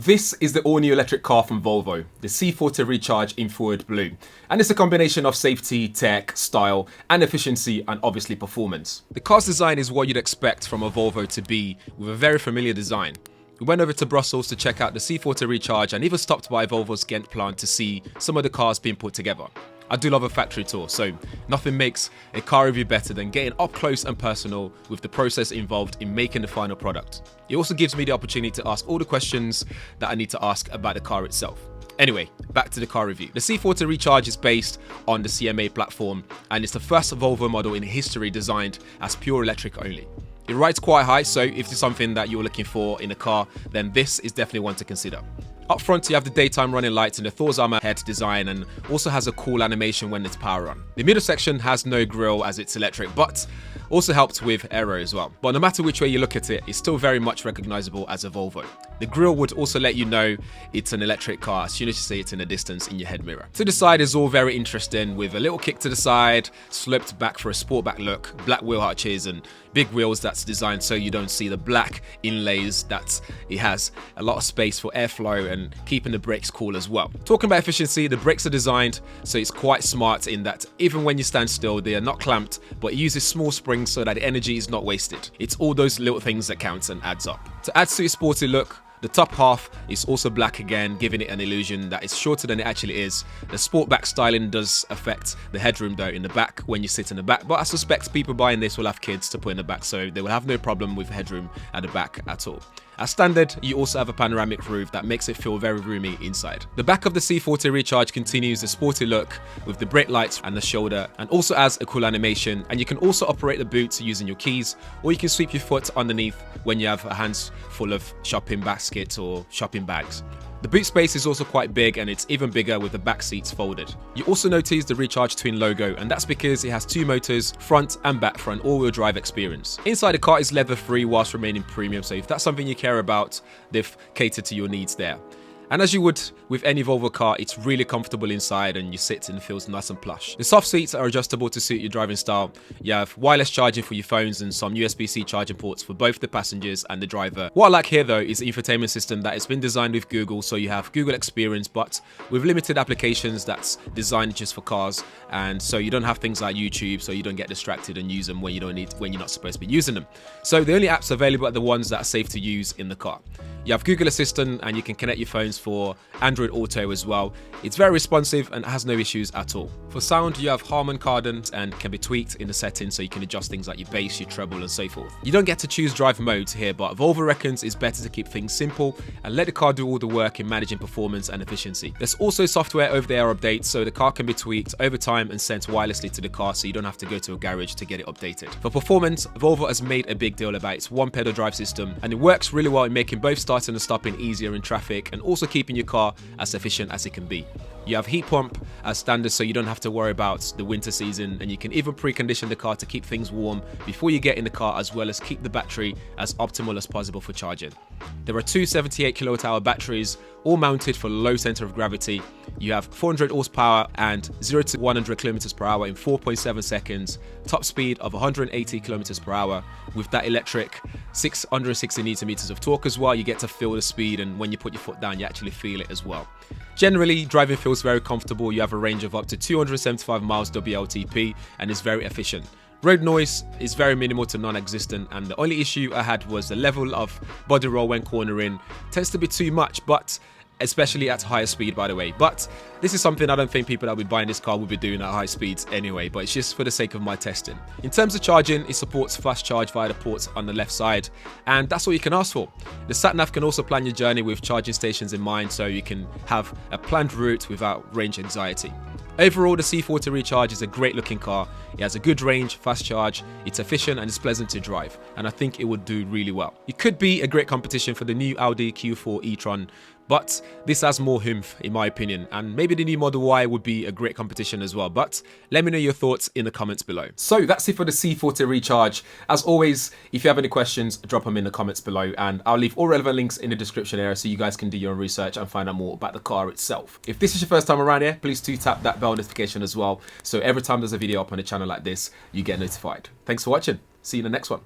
This is the all-new electric car from Volvo, the C40 Recharge in forward blue. And it's a combination of safety, tech, style, and efficiency, and obviously performance. The car's design is what you'd expect from a Volvo to be, with a very familiar design. We went over to Brussels to check out the C40 Recharge and even stopped by Volvo's Ghent plant to see some of the cars being put together. I do love a factory tour, so nothing makes a car review better than getting up close and personal with the process involved in making the final product. It also gives me the opportunity to ask all the questions that I need to ask about the car itself. Anyway, back to the car review. The C40 Recharge is based on the CMA platform, and it's the first Volvo model in history designed as pure electric only. It rides quite high, so if it's something that you're looking for in a car, then this is definitely one to consider. Up front, you have the daytime running lights and the Thor's hammerhead design, and also has a cool animation when it's power on. The middle section has no grille as it's electric, but also helps with aero as well. But no matter which way you look at it, it's still very much recognizable as a Volvo. The grille would also let you know it's an electric car as soon as you see it in the distance in your head mirror. To the side is all very interesting, with a little kick to the side, sloped back for a sportback look, black wheel arches and big wheels that's designed so you don't see the black inlays, that it has a lot of space for airflow and keeping the brakes cool as well. Talking about efficiency, the brakes are designed so it's quite smart in that even when you stand still, they are not clamped, but it uses small springs so that the energy is not wasted. It's all those little things that counts and adds up. To add to its sporty look, the top half is also black again, giving it an illusion that it's shorter than it actually is. The sportback styling does affect the headroom though in the back when you sit in the back, but I suspect people buying this will have kids to put in the back, so they will have no problem with headroom at the back at all. As standard, you also have a panoramic roof that makes it feel very roomy inside. The back of the C40 Recharge continues the sporty look with the brake lights and the shoulder, and also has a cool animation, and you can also operate the boot using your keys, or you can sweep your foot underneath when you have a hands full of shopping baskets or shopping bags. The boot space is also quite big, and it's even bigger with the back seats folded. You also notice the Recharge Twin logo, and that's because it has two motors, front and back, for an all-wheel drive experience. Inside, the car is leather-free whilst remaining premium, so if that's something you care about, they've catered to your needs there. And as you would with any Volvo car, it's really comfortable inside, and you sit and it feels nice and plush. The soft seats are adjustable to suit your driving style. You have wireless charging for your phones and some USB-C charging ports for both the passengers and the driver. What I like here though is the infotainment system that has been designed with Google, so you have Google experience but with limited applications that's designed just for cars, and so you don't have things like YouTube, so you don't get distracted and use them when you're not supposed to be using them. So the only apps available are the ones that are safe to use in the car. You have Google Assistant, and you can connect your phones for Android Auto as well. It's very responsive and has no issues at all. For sound, you have Harman Kardon and can be tweaked in the settings, so you can adjust things like your bass, your treble and so forth. You don't get to choose drive modes here, but Volvo reckons it's better to keep things simple and let the car do all the work in managing performance and efficiency. There's also software over-the-air updates, so the car can be tweaked over time and sent wirelessly to the car, so you don't have to go to a garage to get it updated. For performance, Volvo has made a big deal about its one-pedal drive system, and it works really well in making both starting and stopping easier in traffic, and also keeping your car as efficient as it can be. You have heat pump as standard, so you don't have to worry about the winter season, and you can even precondition the car to keep things warm before you get in the car, as well as keep the battery as optimal as possible for charging. There are two 78 kWh batteries, all mounted for low center of gravity. You have 400 horsepower and 0 to 100 km per hour in 4.7 seconds, top speed of 180 km per hour. With that electric 660 Nm of torque as well, you get to feel the speed, and when you put your foot down, you actually feel it as well. Generally, driving feels very comfortable. You have a range of up to 275 miles WLTP, and is very efficient. Road noise is very minimal to non-existent, and the only issue I had was the level of body roll when cornering. Tends to be too much, but especially at higher speed, by the way. But this is something I don't think people that will be buying this car will be doing at high speeds anyway, but it's just for the sake of my testing. In terms of charging, it supports fast charge via the ports on the left side, and that's all you can ask for. The sat-nav can also plan your journey with charging stations in mind, so you can have a planned route without range anxiety. Overall, the C40 Recharge is a great looking car. It has a good range, fast charge, it's efficient and it's pleasant to drive, and I think it would do really well. It could be a great competition for the new Audi Q4 e-tron, but this has more oomph in my opinion, and maybe the new Model Y would be a great competition as well. But let me know your thoughts in the comments below. So that's it for the C40 Recharge. As always, if you have any questions, drop them in the comments below, and I'll leave all relevant links in the description area so you guys can do your own research and find out more about the car itself. If this is your first time around here, please do tap that bell notification as well, so every time there's a video up on a channel like this, you get notified. Thanks for watching. See you in the next one.